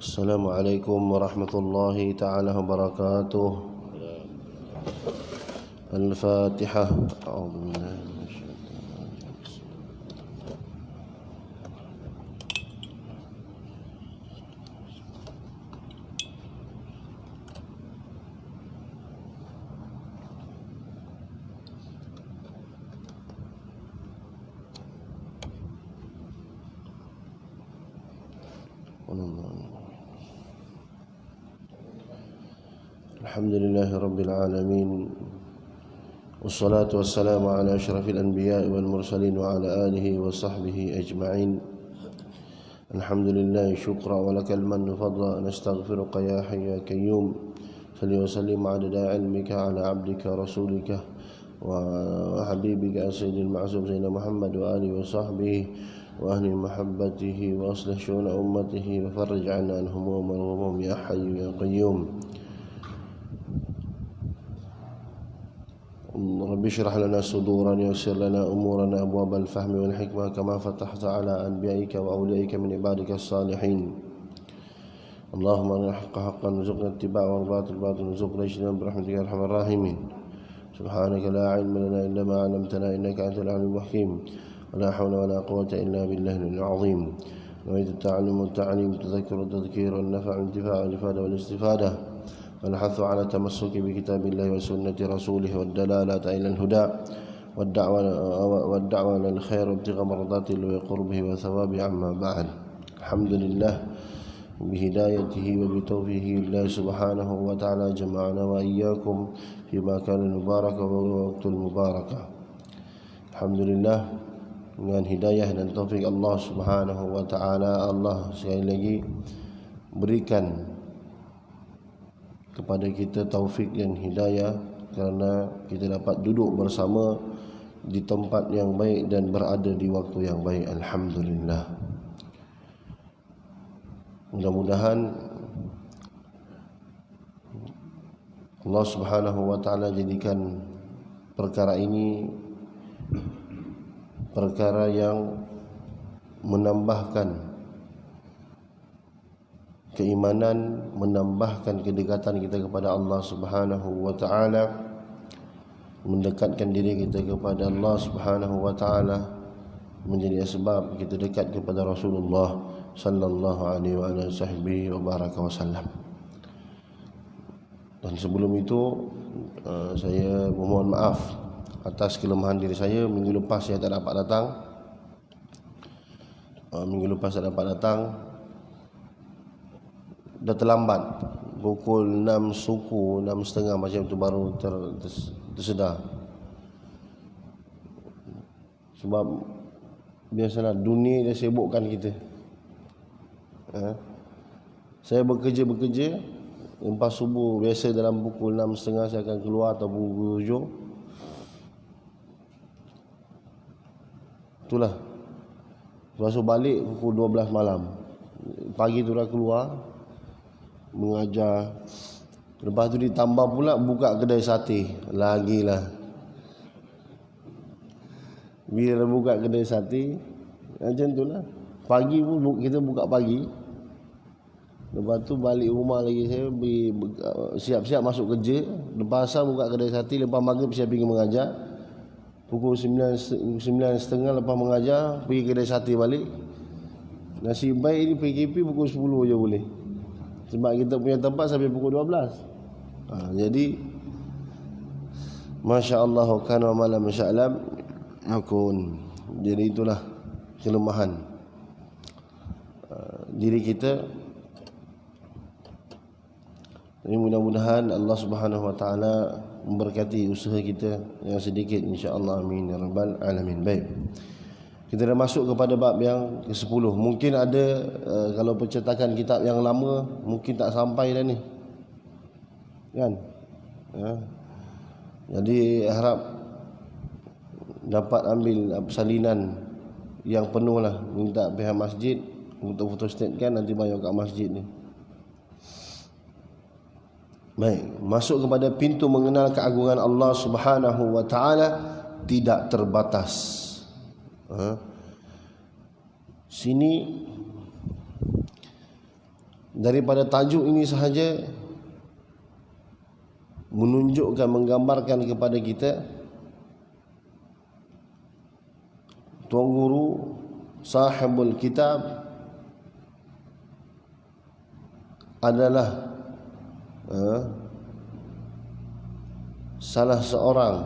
Assalamualaikum warahmatullahi ta'ala wabarakatuh. Al-Fatihah. A'udzubillahi minasyaitonir rajim. Alhamdulillahi Rabbil Alamin. Wassalatu wassalamu ala ashrafil anbiya'i wal mursalin wa ala alihi wa sahbihi ajma'in. Alhamdulillahi syukra wa lakal mannu fadla. Nastaghfiruka ya hayya qayyum. Salli wa sallim adada ilmika ala abdika rasulika wa habibika sayyidil ma'sum sayyidina Muhammad wa alihi wa sahbihi wa ahli mahabbatihi wa aslih syu'una ummatihi wa farrij 'anna anhum wa marhum ya hayyu ya qayyum. رب اشرح لنا صدورنا ويسر لنا أمورنا أبواب الفهم والحكمة كما فتحت على أنبيائك وأوليائك من عبادك الصالحين. اللهم أرنا الحق حقا وارزقنا اتباعه والباطل باطلا وارزقنا اجتنابه برحمتك يا أرحم الراحمين. سبحانك لا علم لنا إلا ما علمتنا إنك أنت العليم الحكيم. ولا حول ولا قوة إلا بالله العظيم. نويت التعلم والتعليم التذكر والتذكير والنفع والانتفاع والإفادة والاستفادة والحث على التمسك بكتاب الله وسنة رسوله والدلالة إلى الهدى والدعوة إلى الخير وابتغاء مرضات الله وقربه وثوابه. أما بعد. الحمد لله بهدايته وبتوفيقه الله سبحانه وتعالى جمعنا وإياكم فيما كان المبارك ووقت المباركة. الحمد لله dengan hidayah dan taufik Allah Subhanahu wa taala, Allah sekali lagi berikan kepada kita taufik dan hidayah kerana kita dapat duduk bersama di tempat yang baik dan berada di waktu yang baik. Alhamdulillah. Mudah-mudahan Allah Subhanahu wa taala jadikan perkara ini perkara yang menambahkan keimanan, menambahkan kedekatan kita kepada Allah Subhanahu wa taala, mendekatkan diri kita kepada Allah Subhanahu wa taala, menjadi sebab kita dekat kepada Rasulullah sallallahu alaihi wa baraka wasallam. Dan sebelum itu saya memohon maaf atas kelemahan diri saya. Minggu lepas saya tak dapat datang. Dah terlambat, pukul 6 suku, 6.30 macam tu baru tersedar. Sebab biasalah dunia dah sibukkan kita. Saya bekerja, lepas subuh biasa dalam pukul 6.30 saya akan keluar atau pukul 7. Itulah. Lepas tu balik pukul 12 malam. Pagi tu dah keluar mengajar. Lepas tu ditambah pula buka kedai sate. Lagilah. Bila buka kedai sate, macam tu lah. Pagi pun kita buka pagi. Lepas tu balik rumah lagi, saya siap-siap masuk kerja. Lepas asal buka kedai sate. Lepas maghrib saya pergi mengajar. Pukul 9.30 lepas mengajar, pergi kedai sate balik. Nasib baik ni PKP pukul 10 je boleh. Sebab kita punya tempat sampai pukul 12. Jadi Masya Allah kana wa malam masya'lam yakun. Jadi itulah kelemahan diri kita. Jadi mudah-mudahan Allah Subhanahu wa taala memberkati usaha kita yang sedikit, insya-Allah. Amin ya rabbal alamin. Baik. Kita dah masuk kepada bab yang ke-10. Mungkin ada kalau pencetakan kitab yang lama mungkin tak sampai dah ni. Kan? Jadi harap dapat ambil salinan yang penuh lah. Minta pihak masjid untuk fotostatkan, nanti bayar kat masjid ni. Baik, masuk kepada pintu mengenal keagungan Allah Subhanahu wa taala tidak terbatas. Sini daripada tajuk ini sahaja menunjukkan, menggambarkan kepada kita Tuan Guru sahibul kitab adalah salah seorang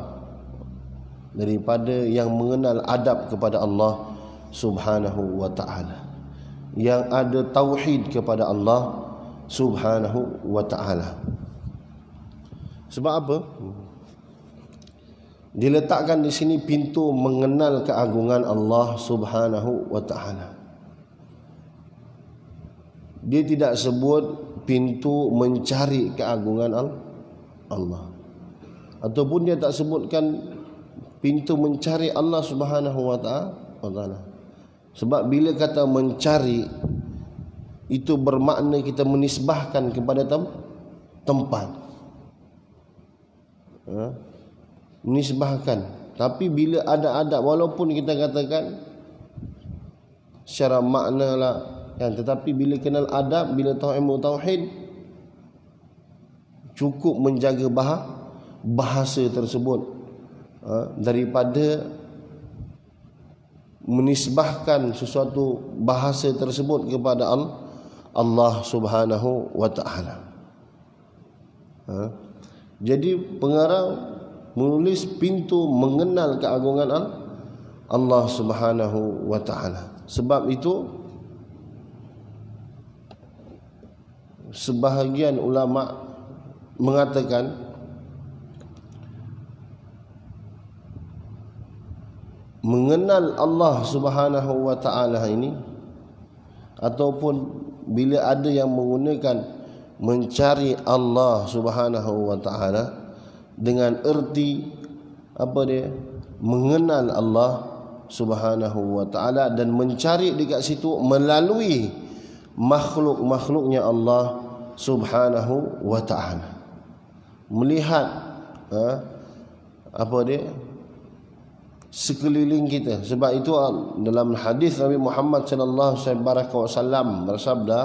daripada yang mengenal adab kepada Allah Subhanahu wa ta'ala, yang ada tauhid kepada Allah Subhanahu wa ta'ala. Sebab apa? Diletakkan di sini pintu mengenal keagungan Allah Subhanahu wa ta'ala. Dia tidak sebut pintu mencari keagungan Allah, ataupun dia tak sebutkan pintu mencari Allah Subhanahu wa ta'ala. Sebab bila kata mencari, itu bermakna kita menisbahkan kepada tempat, menisbahkan. Tapi bila ada adab, walaupun kita katakan secara makna lah kan, tetapi bila kenal adab, bila tahu ilmu tauhid, cukup menjaga bahasa tersebut daripada menisbahkan sesuatu bahasa tersebut kepada Allah Subhanahu wa ta'ala. Jadi pengarang menulis pintu mengenal keagungan Allah Subhanahu wa ta'ala. Sebab itu sebahagian ulama mengatakan mengenal Allah Subhanahu wa ta'ala ini, ataupun bila ada yang menggunakan mencari Allah Subhanahu wa ta'ala dengan erti apa dia, mengenal Allah Subhanahu wa ta'ala dan mencari dekat situ melalui makhluk-makhluknya Allah Subhanahu wa ta'ala, melihat apa dia, sekeliling kita. Sebab itu dalam hadis Nabi Muhammad sallallahu alaihi wasallam bersabda,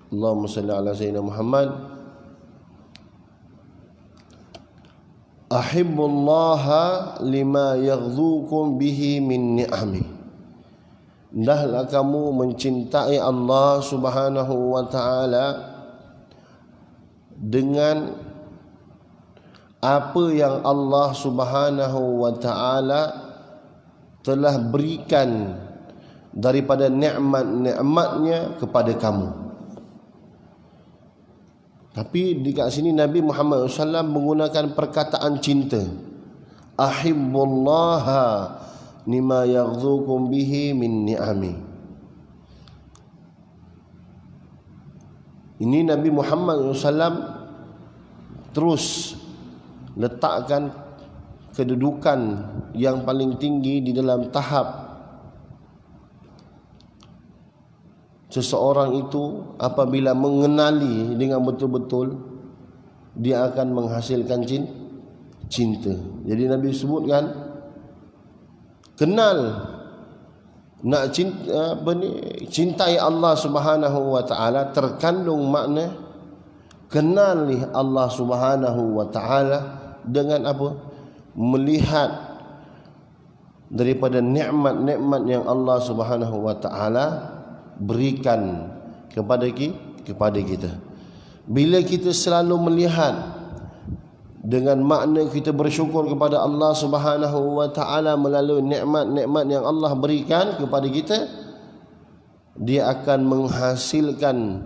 Allahumma salli ala sayyidina Muhammad, ahibbullaha lima yaghzukum bihi min ni'ami. Hendaklah kamu mencintai Allah Subhanahu wa ta'ala dengan apa yang Allah Subhanahu wa ta'ala telah berikan daripada nikmat-nikmatnya kepada kamu. Tapi di kat sini Nabi Muhammad SAW menggunakan perkataan cinta. Ahibbullaha lima yaghzukum bihi min ni'ami. Ini Nabi Muhammad SAW terus letakkan kedudukan yang paling tinggi di dalam tahap seseorang itu apabila mengenali dengan betul-betul, dia akan menghasilkan cinta. Jadi Nabi sebutkan, kenal, nak cintai Allah Subhanahu wa ta'ala, terkandung makna kenali Allah Subhanahu wa ta'ala dengan apa? Melihat daripada nikmat-nikmat yang Allah Subhanahu wa ta'ala berikan kepada kita. Bila kita selalu melihat dengan makna kita bersyukur kepada Allah Subhanahu wa ta'ala melalui nikmat-nikmat yang Allah berikan kepada kita, dia akan menghasilkan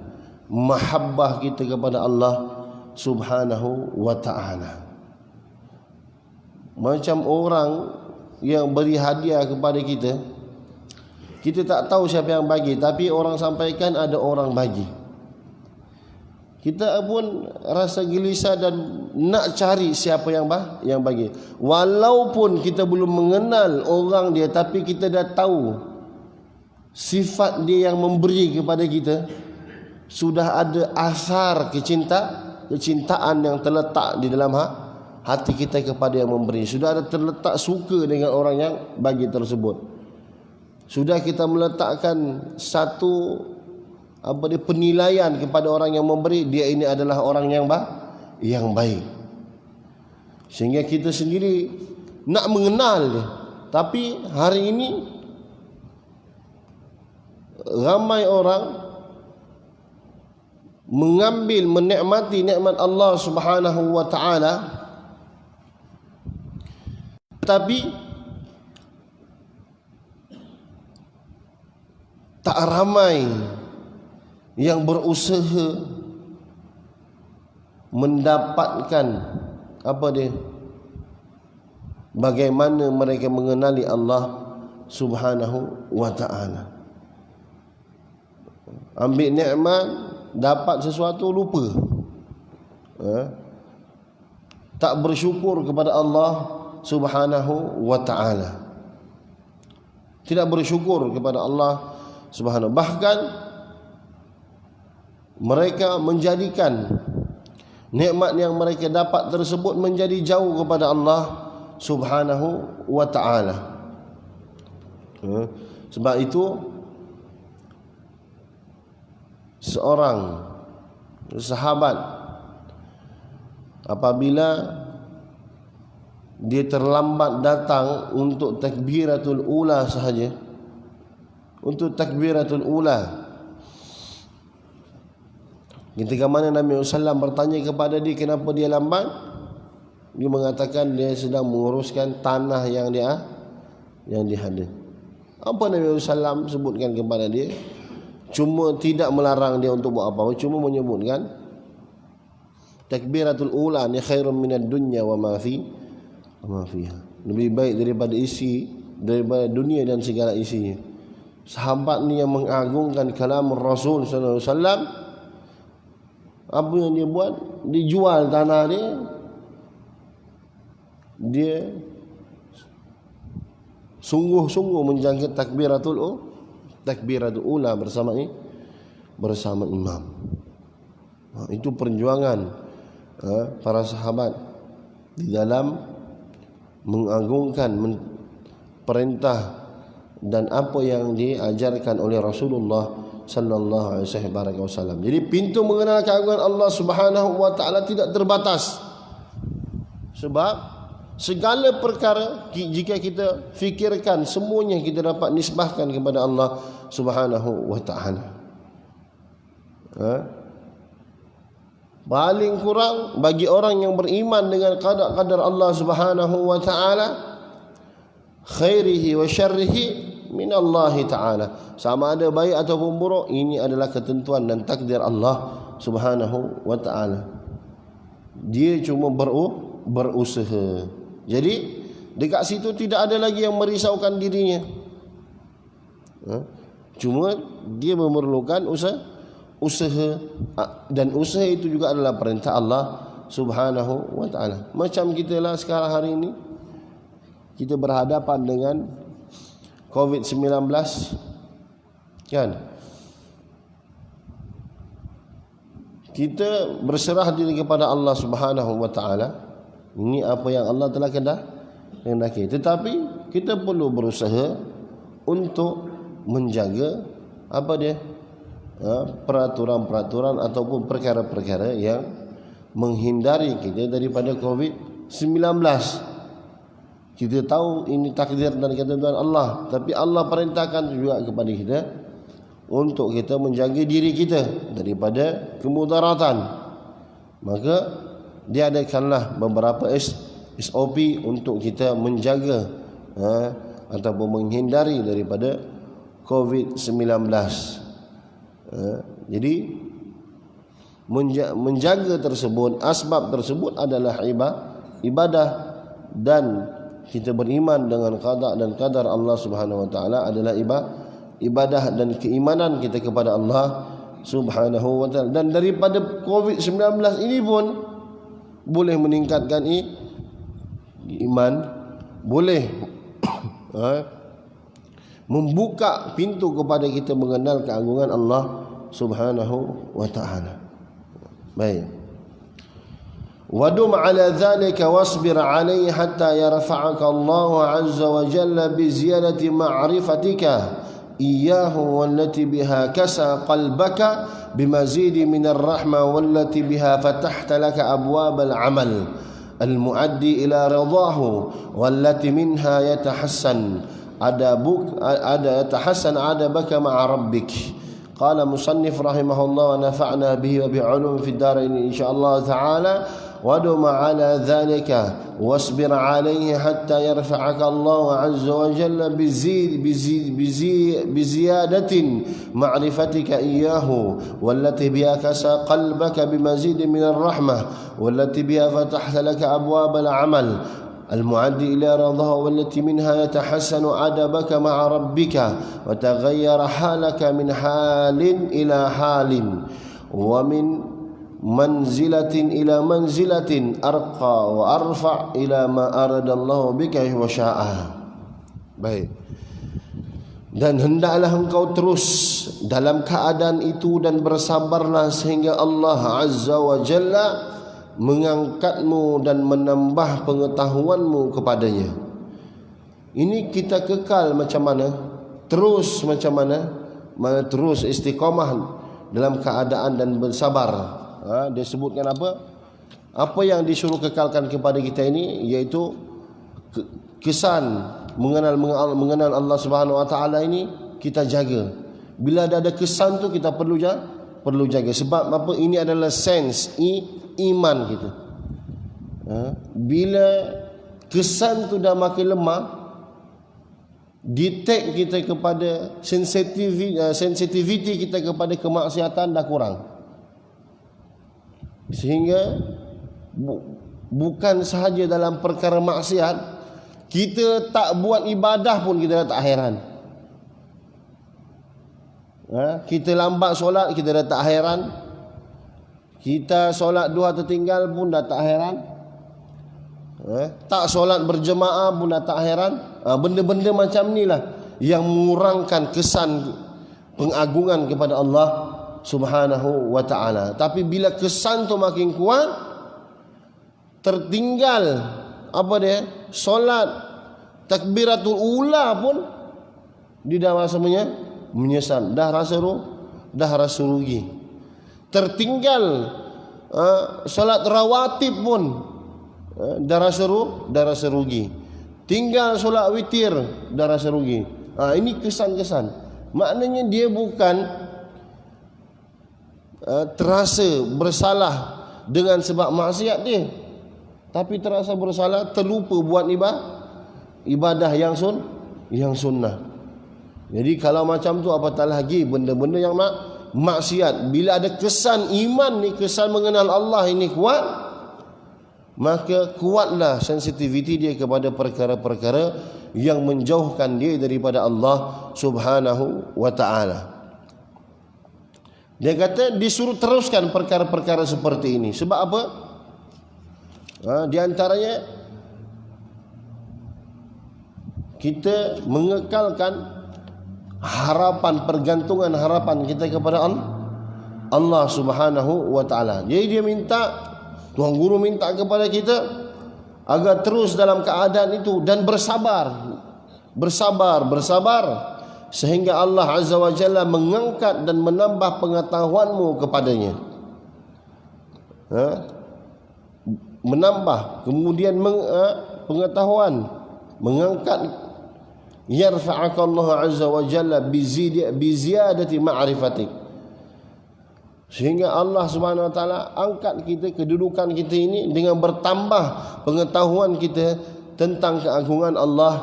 mahabbah kita kepada Allah Subhanahu wa ta'ala. Macam orang yang beri hadiah kepada kita, kita tak tahu siapa yang bagi, tapi orang sampaikan ada orang bagi. Kita pun rasa gelisah dan nak cari siapa yang bagi. Walaupun kita belum mengenal orang dia, tapi kita dah tahu sifat dia yang memberi kepada kita. Sudah ada asar kecintaan yang terletak di dalam hati kita kepada yang memberi. Sudah ada terletak suka dengan orang yang bagi tersebut. sudah kita meletakkan satu penilaian kepada orang yang memberi, dia ini adalah orang yang baik. Sehingga kita sendiri nak mengenal dia. Tapi hari ini ramai orang mengambil, menikmati nikmat Allah Subhanahu wa taala, tapi tak ramai yang berusaha mendapatkan bagaimana mereka mengenali Allah Subhanahu wa taala. Ambil nikmat, dapat sesuatu, lupa. Tak bersyukur kepada Allah Subhanahu wa taala. Tidak bersyukur kepada Allah Subhanahu. Bahkan mereka menjadikan nikmat yang mereka dapat tersebut menjadi jauh kepada Allah Subhanahu wa taala. Sebab itu seorang sahabat apabila dia terlambat datang untuk takbiratul ula sahaja, untuk takbiratul ula, ketika mana Nabi SAW bertanya kepada dia kenapa dia lambat, dia mengatakan dia sedang menguruskan tanah yang dia ada. Apa Nabi SAW sebutkan kepada dia? Cuma tidak melarang dia untuk buat apa-apa, cuma menyebutkan takbiratul ula ni khairun minad dunya wa ma fiha. Lebih baik daripada dunia dan segala isinya. Sahabat ni yang mengagungkan kalam Rasul sallallahu alaihi wasallam, apa yang dia buat? Dia jual tanah dia sungguh-sungguh menjangkit takbiratul ula bersama imam. Itu perjuangan para sahabat di dalam mengagungkan perintah dan apa yang diajarkan oleh Rasulullah sallallahu alaihi wasallam. Jadi pintu mengenal keagungan Allah Subhanahu wa taala tidak terbatas. Sebab segala perkara jika kita fikirkan, semuanya kita dapat nisbahkan kepada Allah Subhanahu wa taala. Paling kurang bagi orang yang beriman dengan qada-qadar Allah Subhanahu wa taala, khairihi wa syarrihi min Allah taala, sama ada baik ataupun buruk, ini adalah ketentuan dan takdir Allah Subhanahu wa taala. Dia cuma berusaha. Jadi dekat situ tidak ada lagi yang merisaukan dirinya. Cuma dia memerlukan usaha, dan usaha itu juga adalah perintah Allah Subhanahu wa taala. Macam kita lah sekarang hari ini, kita berhadapan dengan COVID-19, kan? Kita berserah diri kepada Allah Subhanahu wa taala. Ini apa yang Allah telah kehendaki. Tetapi kita perlu berusaha untuk menjaga peraturan-peraturan ataupun perkara-perkara yang menghindari kita daripada COVID-19. Kita tahu ini takdir dan ketentuan Allah, tapi Allah perintahkan juga kepada kita untuk kita menjaga diri kita daripada kemudaratan. Maka diadakanlah beberapa SOP untuk kita menjaga ataupun menghindari daripada COVID-19. Jadi menjaga tersebut, asbab tersebut adalah ibadah, dan kita beriman dengan qada dan qadar Allah Subhanahu wa taala adalah ibadah dan keimanan kita kepada Allah Subhanahu wa taala. Dan daripada COVID-19 ini pun boleh meningkatkan iman, boleh membuka pintu kepada kita mengenal keagungan Allah Subhanahu wa taala. Baik. Wadum ala dhalika wasbir alayhi hatta yarfa'aka Allah azza wa jalla bi ziyadati ma'rifatika iyyahu wallati biha kasa qalbaka bimazidi minar rahmah wallati biha fatahta laka abwabal amal al-muaddi ila ridahu wallati minha yatahassan yatahassan adabaka ma'a rabbik. Qala musannif rahimahullah wa nafa'na bihi wa bi'ulum fid darain insyaallah ta'ala wadum ala dhalika wasbir alayhi hatta yarfa'aka Allah azza wa jalla biziyadatin ma'rifatika iyyahu wallati biha kasa qalbaka bimazidin min ar-rahmah wallati biha fatahta laka abwab al-amal المعدي إلى رضاه والتي منها يتحسن أدبك مع ربك وتغير حالك من حال إلى حال ومن منزلة إلى منزلة أرقى وأرفع إلى ما أراد الله بك وشاءه. Baik. Dan hendaklah engkau terus dalam keadaan itu dan bersabarlah sehingga Allah Azza wa Jalla mengangkatmu dan menambah pengetahuanmu kepadanya. Ini kita kekal macam mana? Terus macam mana? Terus istiqamah dalam keadaan dan bersabar. Dia sebutkan apa? Apa yang disuruh kekalkan kepada kita ini, iaitu kesan mengenal Allah Subhanahu Wa Taala ini kita jaga. Bila ada kesan tu kita perlu jaga. Sebab apa? Ini adalah sense iman kita. Bila kesan tu dah makin lemah, detect kita kepada sensitivity kita kepada kemaksiatan dah kurang. Sehingga bukan sahaja dalam perkara maksiat, kita tak buat ibadah pun kita dah tak heran. Kita lambat solat kita dah tak heran. Kita solat duha tertinggal pun dah tak heran. Tak solat berjemaah pun dah tak heran. Benda-benda macam ni lah yang mengurangkan kesan pengagungan kepada Allah Subhanahu wa ta'ala. Tapi bila kesan tu makin kuat, tertinggal apa dia? Solat takbiratul ula pun dia dah rasa menyesal, dah rasa rugi. Tertinggal solat rawatib pun dah rasa rugi. Tinggal solat witir dah rasa rugi. Ini kesan-kesan. Maknanya dia bukan terasa bersalah dengan sebab maksiat dia, tapi terasa bersalah, terlupa buat ibadah yang sunnah. Jadi kalau macam tu apatah lagi benda-benda yang maksiat. Bila ada kesan iman ni, kesan mengenal Allah ini kuat, maka kuatlah sensitiviti dia kepada perkara-perkara yang menjauhkan dia daripada Allah Subhanahu wa ta'ala. Dia kata disuruh teruskan perkara-perkara seperti ini. Sebab apa? Di antaranya kita mengekalkan harapan, pergantungan harapan kita kepada Allah Subhanahu wa ta'ala. Jadi dia minta, Tuan Guru minta kepada kita agar terus dalam keadaan itu dan bersabar sehingga Allah Azza wa Jalla mengangkat dan menambah pengetahuanmu kepadanya. Menambah, kemudian pengetahuan, mengangkat. Yarfa'aka Allah Azza wa Jalla biziyadati ma'rifatik, sehingga Allah Subhanahu wa ta'ala angkat kita, kedudukan kita ini dengan bertambah pengetahuan kita tentang keagungan Allah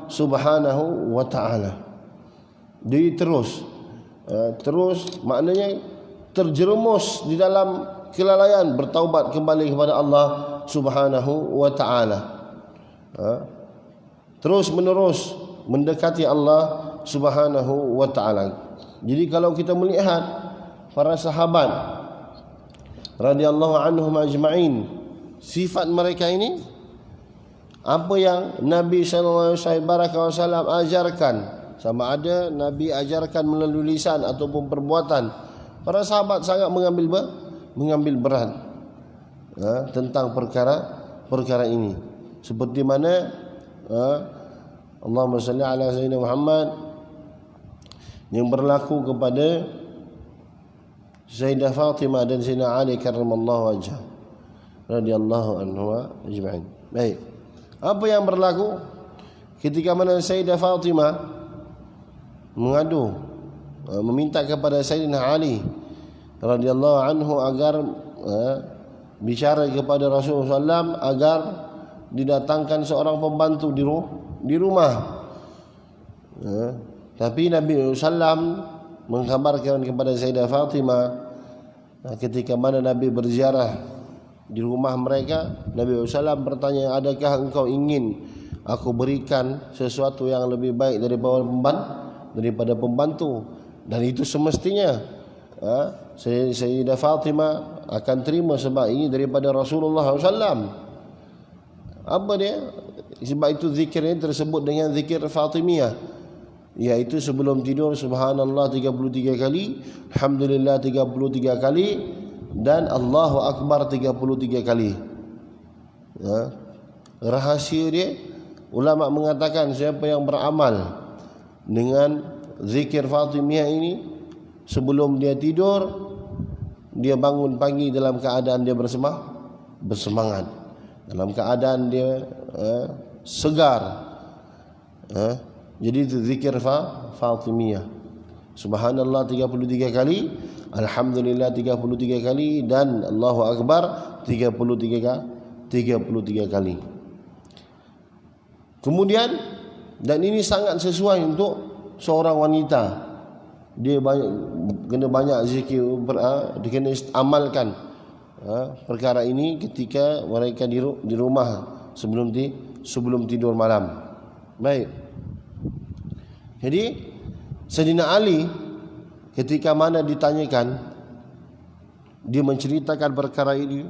Subhanahu wa ta'ala. Jadi terus maknanya terjerumus di dalam kelalaian, bertaubat kembali kepada Allah Subhanahu wa ta'ala. Terus menerus mendekati Allah Subhanahu wa ta'ala. Jadi kalau kita melihat para sahabat radhiyallahu anhum ajma'in, sifat mereka ini, apa yang Nabi sallallahu alaihi wasallam ajarkan, sama ada Nabi ajarkan melalui lisan ataupun perbuatan, para sahabat sangat mengambil berat tentang perkara ini. Seperti mana Allahumma salli ala Sayyidina Muhammad, yang berlaku kepada Sayyidah Fatimah dan Sayyidina Ali karramallahu wajhah radhiyallahu anhu ajma'in. Baik. Apa yang berlaku ketika mana Sayyidah Fatimah mengadu, meminta kepada Sayyidina Ali radhiyallahu anhu agar bicara kepada Rasulullah SAW agar didatangkan seorang pembantu di rumah. Tapi Nabi SAW mengkabarkan kepada Sayyidah Fatimah ketika mana Nabi berziarah di rumah mereka, Nabi SAW bertanya, adakah engkau ingin aku berikan sesuatu yang lebih baik daripada pembantu? Dan itu semestinya Sayyidah Fatimah akan terima sebab ini daripada Rasulullah SAW. Apa dia? Sebab itu zikir ini tersebut dengan zikir Fatimiyah, iaitu sebelum tidur subhanallah 33 kali, alhamdulillah 33 kali, dan Allahu Akbar 33 kali. Rahasia dia, ulama mengatakan siapa yang beramal dengan zikir Fatimiyah ini sebelum dia tidur, dia bangun pagi dalam keadaan dia bersemangat, dalam keadaan dia segar. Jadi itu zikir Fatimiyah. Subhanallah 33 kali, alhamdulillah 33 kali, dan Allahu Akbar 33 kali. Kemudian, dan ini sangat sesuai untuk seorang wanita. Dia kena banyak zikir, dia kena amalkan perkara ini ketika mereka di rumah sebelum tidur malam. Baik. Jadi Sayyidina Ali ketika mana ditanyakan, dia menceritakan perkara ini,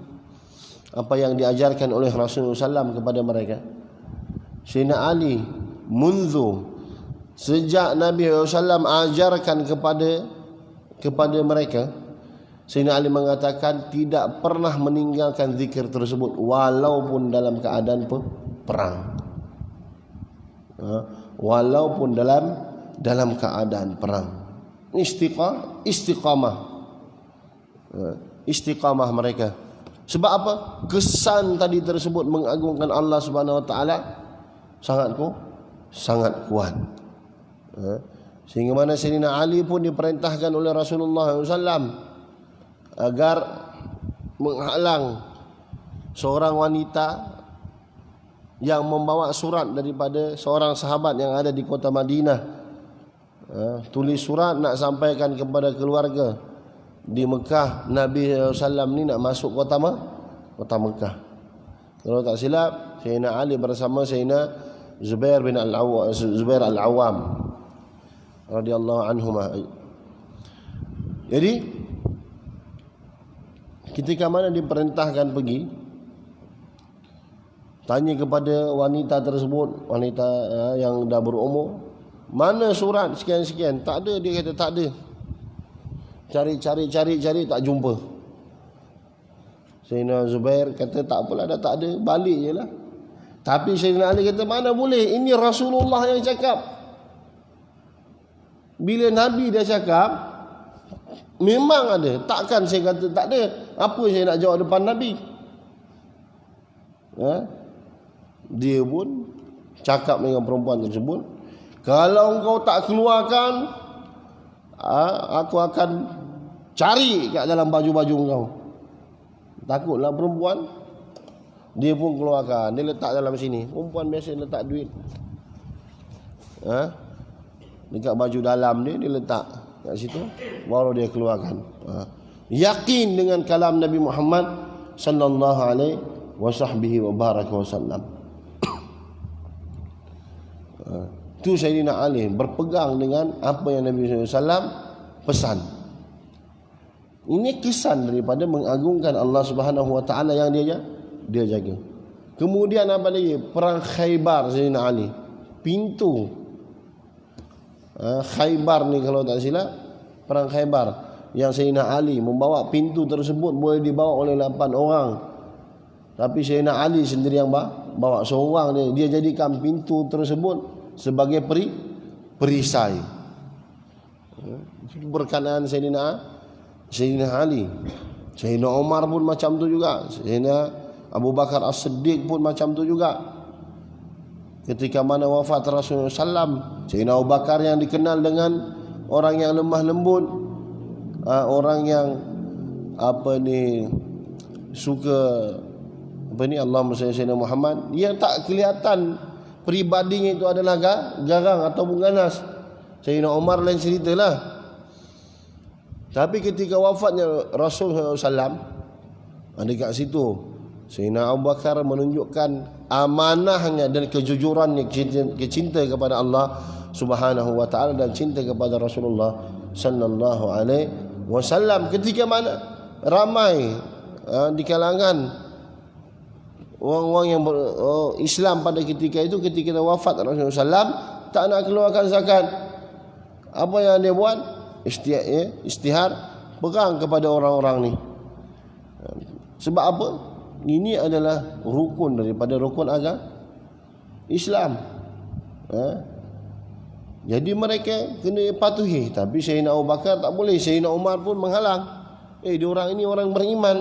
apa yang diajarkan oleh Rasulullah SAW kepada mereka. Sayyidina Ali sejak Nabi SAW ajarkan kepada mereka, Sayyidina Ali mengatakan tidak pernah meninggalkan zikir tersebut walaupun dalam keadaan perang. Walaupun dalam keadaan perang. Istiqamah mereka. Sebab apa? Kesan tadi tersebut mengagungkan Allah Subhanahu wa taala sangat kuat. Sehingga mana Sayyidina Ali pun diperintahkan oleh Rasulullah SAW agar menghalang seorang wanita yang membawa surat daripada seorang sahabat yang ada di kota Madinah. Tulis surat nak sampaikan kepada keluarga di Mekah. Nabi SAW ni nak masuk kota Mekah. Kalau tak silap, Sayyidina Ali bersama Sayyidina Zubair Al-Awwam radhiyallahu anhuma. Jadi ketika mana diperintahkan pergi, tanya kepada wanita tersebut, wanita yang dah berumur, mana surat sekian-sekian? Tak ada, dia kata tak ada. Cari tak jumpa. Sayyidina Zubair kata tak apalah, dah tak ada, balik je lah. Tapi Sayyidina Ali kata mana boleh, ini Rasulullah yang cakap. Bila Nabi dah cakap, memang ada. Takkan saya kata tak ada. Apa saya nak jawab depan Nabi? Dia pun cakap dengan perempuan tersebut, kalau engkau tak keluarkan, aku akan cari kat dalam baju-baju engkau. Takutlah perempuan. Dia pun keluarkan, dia letak dalam sini. Perempuan biasa letak duit dekat baju dalam dia letak kat situ, baru dia keluarkan. Yakin dengan kalam Nabi Muhammad sallallahu alaihi wasallam. Itu Sayyidina Ali berpegang dengan apa yang Nabi SAW pesan. Ini kesan daripada mengagungkan Allah Subhanahu wa taala yang dia jaga. Kemudian apa lagi? Perang Khaybar Sayyidina Ali. Pintu Khaybar ni kalau tak silap, perang Khaybar yang Sayyidina Ali membawa pintu tersebut boleh dibawa oleh 8 orang. Tapi Sayyidina Ali sendiri yang bawa seorang dia jadikan pintu tersebut sebagai perisai. Berkenaan Sayyidina Ali, Sayyidina Umar pun macam tu juga, Sayyidina Abu Bakar As-Siddiq pun macam tu juga. Ketika mana wafat Rasulullah SAW, Sayyidina Abu Bakar yang dikenal dengan orang yang lemah lembut, orang yang suka Allahumma salli Sayyidina Muhammad, yang tak kelihatan peribadinya itu adalah garang ataupun ganas. Sayyidina Umar lain ceritalah. Tapi ketika wafatnya Rasulullah SAW, dekat situ Sayyidina Abu Bakar menunjukkan amanahnya dan kejujurannya, cinta kepada Allah Subhanahu wa taala dan cinta kepada Rasulullah sallallahu alaihi wasallam. Ketika mana ramai di kalangan orang-orang yang Islam pada ketika itu, ketika wafat Rasulullah SAW, tak nak keluarkan zakat. Apa yang dia buat? Istihar, perang kepada orang-orang ni. Sebab apa? Ini adalah rukun daripada rukun agama Islam. Jadi mereka kena patuhi. Tapi Sayyidina Abu Bakar tak boleh. Sayyidina Umar pun menghalang. Dia orang ini orang beriman.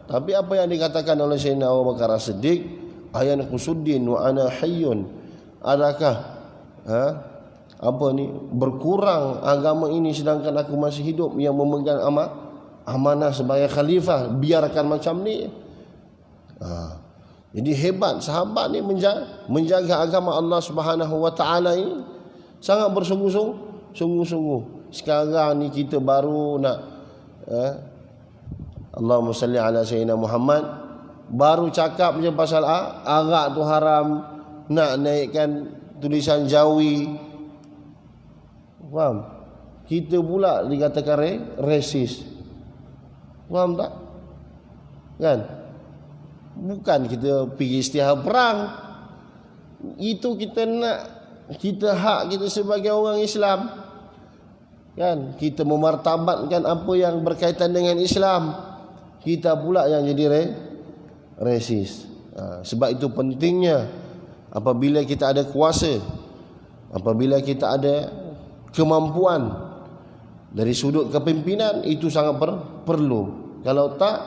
Tapi apa yang dikatakan oleh Sayyidina Abu Bakar As-Siddiq, ayan qusuddin wa ana hayyun, adakah berkurang agama ini sedangkan aku masih hidup, yang memegang amanah sebagai khalifah, biarkan macam ni. Jadi hebat sahabat ni menjaga agama Allah Subhanahu wa taala ini, sangat bersungguh-sungguh. Sekarang ni kita baru nak Allahumma salli ala Sayyidina Muhammad, baru cakap je pasal arak tu haram, nak naikkan tulisan Jawi. Faham? Kita pula dikatakan resis. Faham tak? Kan? Bukan kita pergi istihar perang. Itu kita nak, kita hak kita sebagai orang Islam. Kan? Kita memartabatkan apa yang berkaitan dengan Islam. Kita pula yang jadi resis. Sebab itu pentingnya apabila kita ada kuasa, apabila kita ada kemampuan dari sudut kepimpinan, itu sangat perlu. Kalau tak,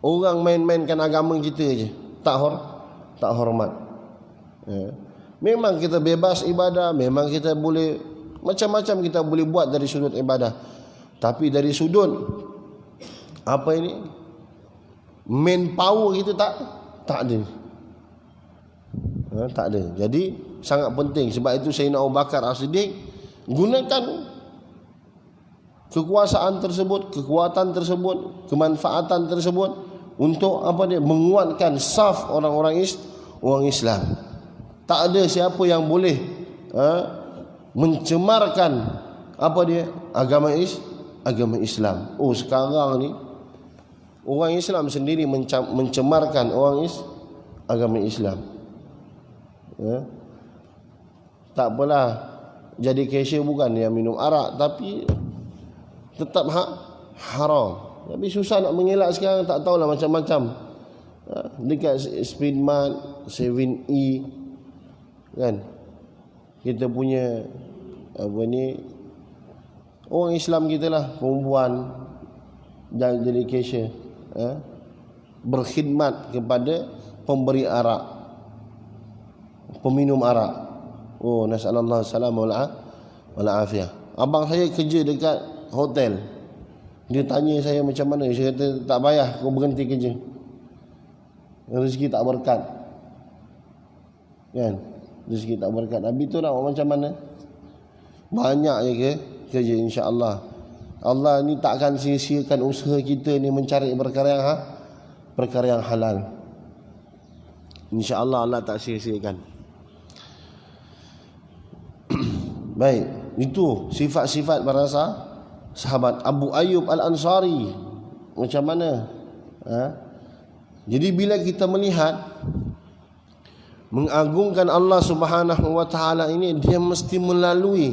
orang main-mainkan agama kita je, tak hormat. Memang kita bebas ibadah, memang kita boleh macam-macam kita boleh buat dari sudut ibadah. Tapi dari sudut manpower kita tak ada. Tak ada. Jadi sangat penting. Sebab itu Sayyidina Abu Bakar As-Siddiq gunakan kekuasaan tersebut, kekuatan tersebut, kemanfaatan tersebut untuk menguatkan saf orang Islam. Tak ada siapa yang boleh mencemarkan agama Islam. Sekarang ni orang Islam sendiri mencemarkan agama Islam. Tak apalah, jadi cashier bukan yang minum arak, tapi tetap haram. Tapi susah nak mengelak sekarang, tak tahulah macam-macam. Dekat Speedmart, 7E, kan, kita punya orang Islam kita lah, perempuan jadi cashier, berkhidmat kepada pemberi arak, peminum arak. Nasallallahu salam wal afiyah. Abang saya kerja dekat hotel. Dia tanya saya macam mana. Saya kata tak payah, kau berhenti kerja, rezeki tak berkat. Kan? Rezeki tak berkat. Habis tu nak macam mana? Banyak je kerja, insya-Allah. Allah ni takkan sia-siakan usaha kita ni mencari perkara yang halal. InsyaAllah Allah tak sia-siakan. Baik, itu sifat-sifat para sahabat. Abu Ayyub Al-Ansari macam mana? Jadi bila kita melihat mengagungkan Allah Subhanahu wa taala ini, dia mesti melalui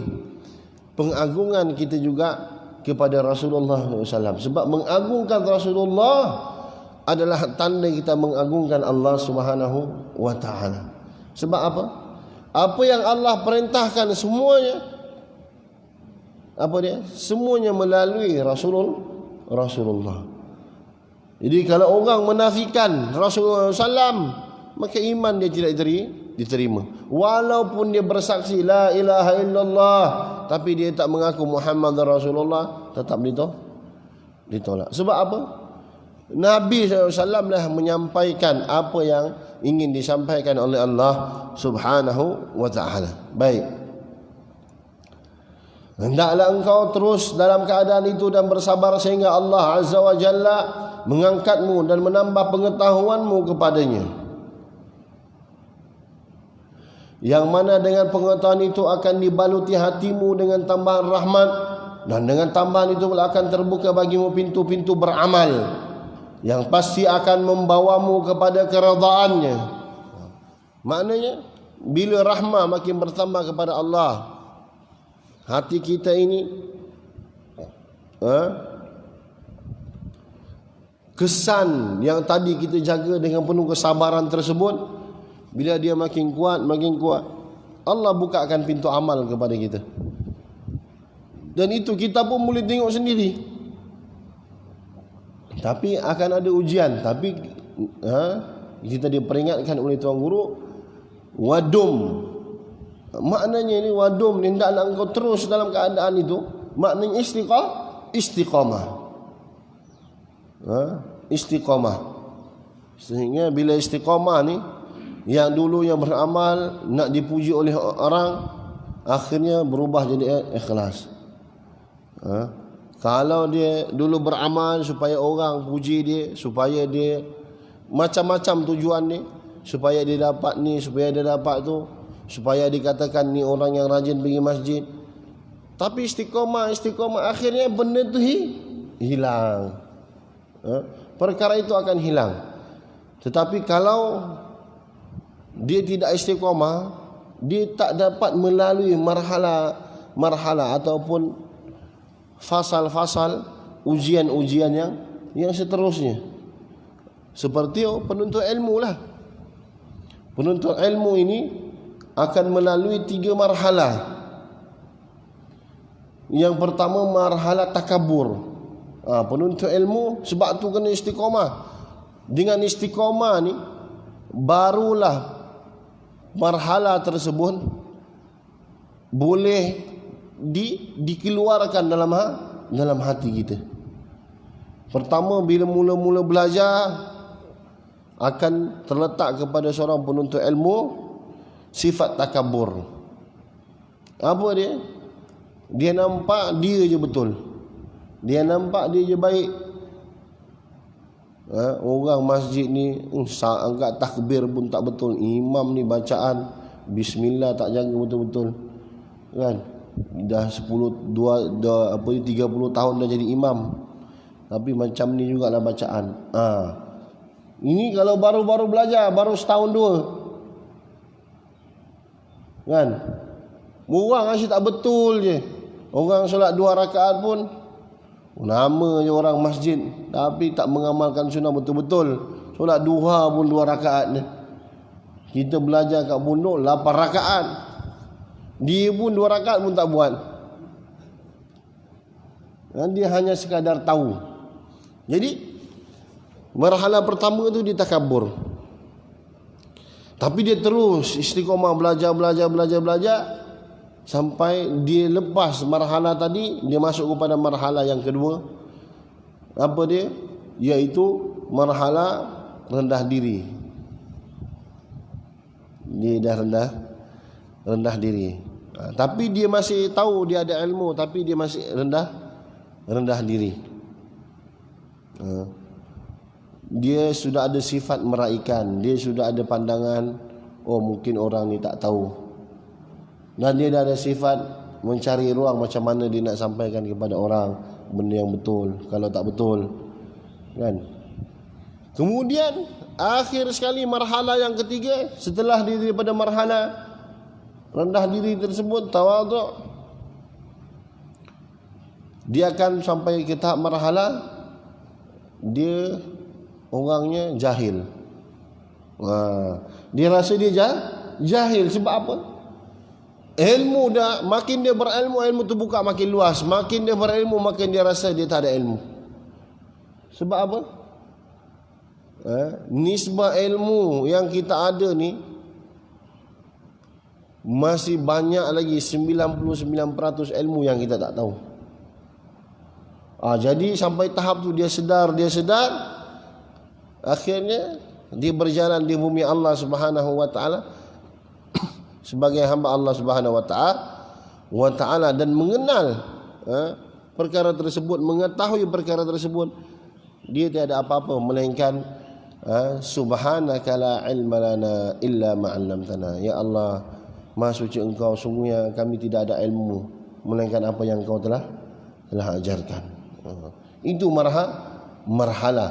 pengagungan kita juga kepada Rasulullah SAW. Sebab mengagungkan Rasulullah adalah tanda kita mengagungkan Allah Subhanahu wa taala. Sebab apa? Apa yang Allah perintahkan semuanya apa dia? Semuanya melalui Rasulullah. Jadi kalau orang menafikan Rasulullah SAW, maka iman dia tidak diterima. Walaupun dia bersaksi la ilaha illallah, tapi dia tak mengaku Muhammad Rasulullah, tetap ditolak. Sebab apa? Nabi SAW lah menyampaikan apa yang ingin disampaikan oleh Allah Subhanahu wa ta'ala. Baik, hendaklah engkau terus dalam keadaan itu dan bersabar sehingga Allah Azza wa Jalla mengangkatmu dan menambah pengetahuanmu kepadanya, yang mana dengan pengetahuan itu akan dibaluti hatimu dengan tambahan rahmat, dan dengan tambahan itu akan terbuka bagimu pintu-pintu beramal yang pasti akan membawamu kepada keredaannya. Maknanya bila rahmah makin bertambah kepada Allah, hati kita ini kesan yang tadi kita jaga dengan penuh kesabaran tersebut, bila dia makin kuat, Allah bukakan pintu amal kepada kita. Dan itu kita pun boleh tengok sendiri. Tapi akan ada ujian. Tapi kita diperingatkan oleh Tuan Guru, wadum. Maknanya ini wadum, hendaklah engkau terus dalam keadaan itu. Maknanya istiqamah. Istiqamah. Sehingga bila istiqamah ni, yang dulunya beramal nak dipuji oleh orang, akhirnya berubah jadi ikhlas. Kalau dia dulu beramal supaya orang puji dia, supaya dia macam-macam tujuan dia, supaya dia dapat ni, supaya dia dapat tu, supaya dikatakan ni orang yang rajin pergi masjid. Tapi istiqamah akhirnya benda tu hilang. Perkara itu akan hilang. Tetapi kalau dia tidak istiqamah, dia tak dapat melalui marhala ataupun fasal-fasal ujian-ujian yang seterusnya. Seperti penuntut ilmu lah. Penuntut ilmu ini akan melalui 3 marhala. Yang pertama marhala takabur. Penuntut ilmu sebab tu kena istiqamah. Dengan istiqamah ni barulah marhala tersebut boleh dikeluarkan dalam hati kita. Pertama, bila mula-mula belajar, akan terletak kepada seorang penuntut ilmu sifat takabur. Apa dia? Dia nampak dia je betul. Dia nampak dia je baik. Orang masjid ni angkat takbir pun tak betul. Imam ni bacaan bismillah tak jaga betul-betul. Kan? Dah 30 tahun dah jadi imam, tapi macam ni jugalah bacaan. Ini kalau baru-baru belajar, baru setahun 2, kan? Orang asyik tak betul je. Orang solat 2 rakaat pun nama je orang masjid, tapi tak mengamalkan sunnah betul-betul. Solat duha pun 2 rakaat ni. Kita belajar kat pondok 8 rakaat. Dia pun 2 rakaat pun tak buat. Dia hanya sekadar tahu. Jadi marhala pertama tu dia takabur. Tapi dia terus istiqamah belajar sampai dia lepas marhala tadi, dia masuk kepada marhala yang kedua. Apa dia? Iaitu marhala rendah diri. Dia dah rendah diri. Tapi dia masih tahu dia ada ilmu, tapi dia masih rendah diri. Dia sudah ada sifat meraikan, dia sudah ada pandangan, mungkin orang ni tak tahu. Dan dia dah ada sifat mencari ruang macam mana dia nak sampaikan kepada orang benda yang betul, kalau tak betul, kan? Kemudian akhir sekali marhala yang ketiga, setelah dia daripada marhala rendah diri tersebut, tawaduk, dia akan sampai ke tahap marhala dia orangnya jahil. Dia rasa dia jahil. Sebab apa? Ilmu dah, makin dia berilmu, ilmu tu buka makin luas. Makin dia berilmu, makin dia rasa dia tak ada ilmu. Sebab apa? Nisbah ilmu yang kita ada ni masih banyak lagi 99% ilmu yang kita tak tahu. Jadi sampai tahap tu dia sedar, akhirnya dia berjalan di bumi Allah Subhanahu wa taala sebagai hamba Allah Subhanahu wa taala dan mengenal perkara tersebut, mengetahui perkara tersebut. Dia tiada apa-apa melainkan subhanaka la ilma lana illa ma 'allamtana. Ya Allah, Maha suci Engkau, sungguhnya kami tidak ada ilmu melainkan apa yang Engkau telah ajarkan. Itu marhala.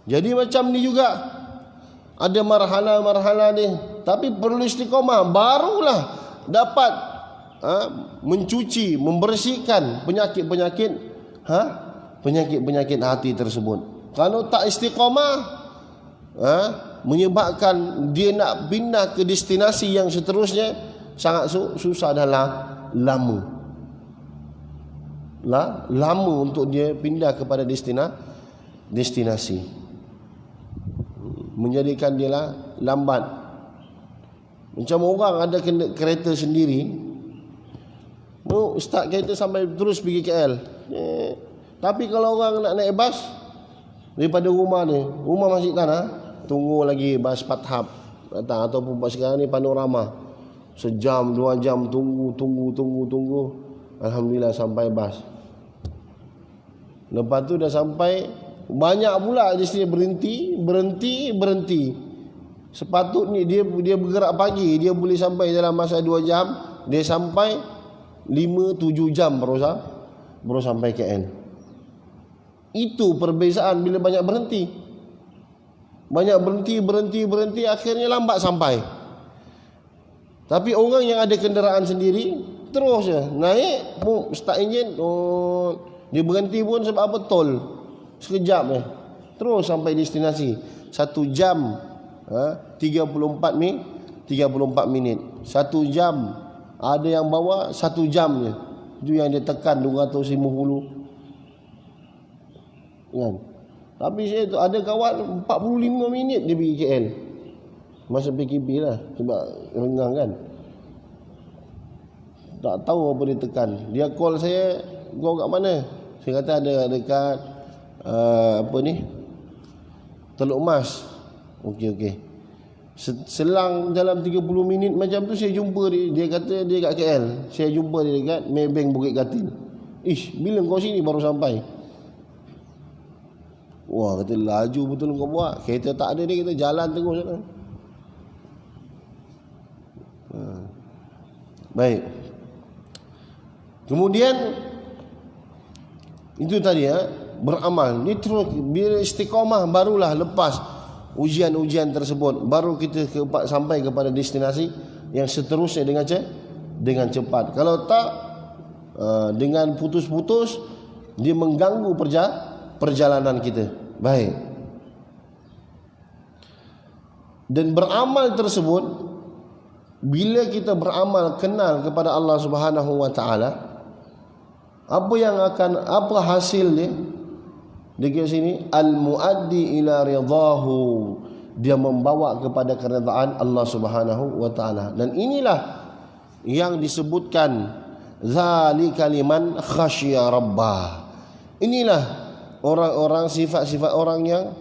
Jadi macam ni juga. Ada marhala ni, tapi perlu istiqamah, barulah dapat mencuci, membersihkan penyakit hati tersebut. Kalau tak istiqamah, menyebabkan dia nak pindah ke destinasi yang seterusnya sangat susah dan lama untuk dia pindah kepada destinasi. Menjadikan dia lambat. Macam orang ada kereta sendiri, start kereta sampai terus pergi KL. Tapi kalau orang nak naik bas daripada rumah masih tanah, tunggu lagi bas Pathap datang, ataupun bas sekarang ni Panorama, sejam 2 jam tunggu. Alhamdulillah sampai bas. Lepas tu dah sampai, banyak pula di sini berhenti. Sepatutnya dia bergerak pagi, dia boleh sampai dalam masa 2 jam, dia sampai 5-7 jam baru sampai KL. Itu perbezaan bila banyak berhenti. Banyak berhenti, akhirnya lambat sampai. Tapi orang yang ada kenderaan sendiri, terus je naik, start enjin, dia berhenti pun sebab apa? Tol. Sekejap terus sampai destinasi. 1 jam 34 minit. 1 jam. Ada yang bawa 1 jam je. Itu yang dia tekan 250 kan. Tapi saya tu ada kawan 45 minit dia pergi KL. Masa PKP lah, sebab renggang kan. Tak tahu apa dia tekan. Dia call saya, kau kat mana? Saya kata ada dekat Teluk Mas. Okey. Selang dalam 30 minit macam tu saya jumpa dia. Dia kata dia kat KL. Saya jumpa dia dekat Maybank Bukit Katil. Bila kau sini baru sampai? Wah, kata laju betul kau buat. Kereta tak ada ni, kita jalan terus sana. Baik. Kemudian itu tadi beramal ni terus. Bila istiqamah barulah lepas ujian-ujian tersebut, baru kita sampai kepada destinasi yang seterusnya dengan cepat. Kalau tak, dengan putus-putus, dia mengganggu perjalanan kita. Baik. Dan beramal tersebut, bila kita beramal kenal kepada Allah Subhanahu wa taala, apa hasil dia? Dekat sini, al-muaddi ila ridahu, dia membawa kepada keredaan Allah Subhanahu wa taala. Dan inilah yang disebutkan zalika liman khasyiya rabbah. Inilah orang-orang, sifat-sifat orang yang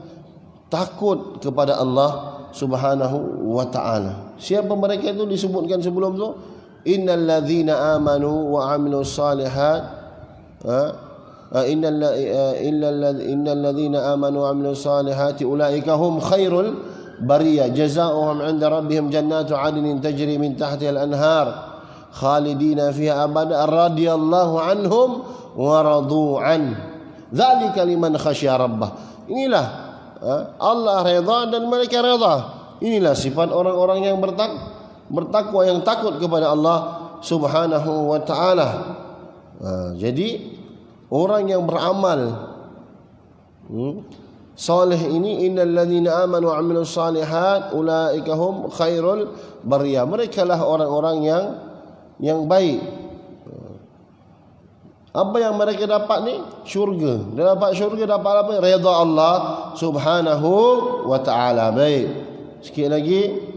takut kepada Allah Subhanahu wa taala. Siapa mereka itu disebutkan sebelum tu? Innal ladzina amanu wa amilus salihat innal ladzina amanu wa amilus salihati ulaika hum khairul bariyah jazaohum 'inda rabbihim jannatu 'adnin tajri min tahtiha al-anhar khalidina fiha abada radhiyallahu anhum wa radu an dzalika liman khasyiya rabbah. Inilah Allah redha dan mereka redha. Inilah sifat orang-orang yang bertakwa, yang takut kepada Allah Subhanahu wa taala. Jadi orang yang beramal salih ini, innal ladzina amanu wa 'amilus salihat ulaika hum khairul bariyah. Mereka lah orang-orang yang yang baik. Apa yang mereka dapat ni? Syurga. Dia dapat syurga, dapat apa? Redha Allah Subhanahu wa ta'ala. Baik. Sikit lagi.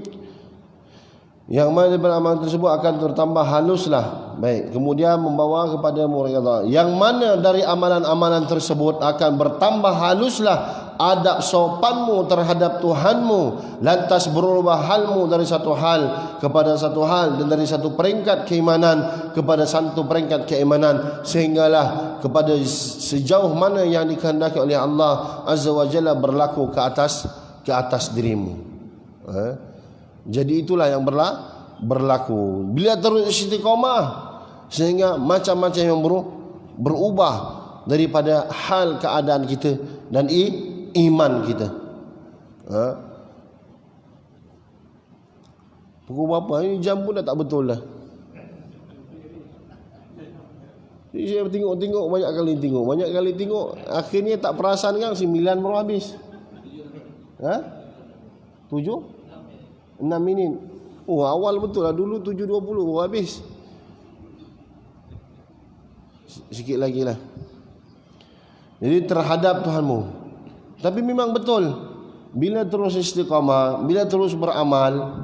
Yang mana daripada amalan tersebut akan bertambah haluslah. Baik. Kemudian membawa kepada redha. Yang mana dari amalan-amalan tersebut akan bertambah haluslah adab sopanmu terhadap Tuhanmu, lantas berubah halmu dari satu hal kepada satu hal, dan dari satu peringkat keimanan kepada satu peringkat keimanan, sehinggalah kepada sejauh mana yang dikehendaki oleh Allah Azza wa Jalla berlaku ke atas dirimu. Jadi itulah yang berlaku bila terus istiqamah, sehingga macam-macam yang berubah daripada hal keadaan kita dan iman kita. Pukul berapa? Ini jam pun dah tak betul dah. Jadi saya tengok banyak kali tengok, akhirnya tak perasan kan 9 baru habis. 7? 6 minit. Oh, awal betul lah, dulu 7.20 baru habis. Sikit lagi lah. Jadi terhadap Tuhanmu. Tapi memang betul, bila terus istiqamah, bila terus beramal,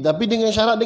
tapi dengan syarat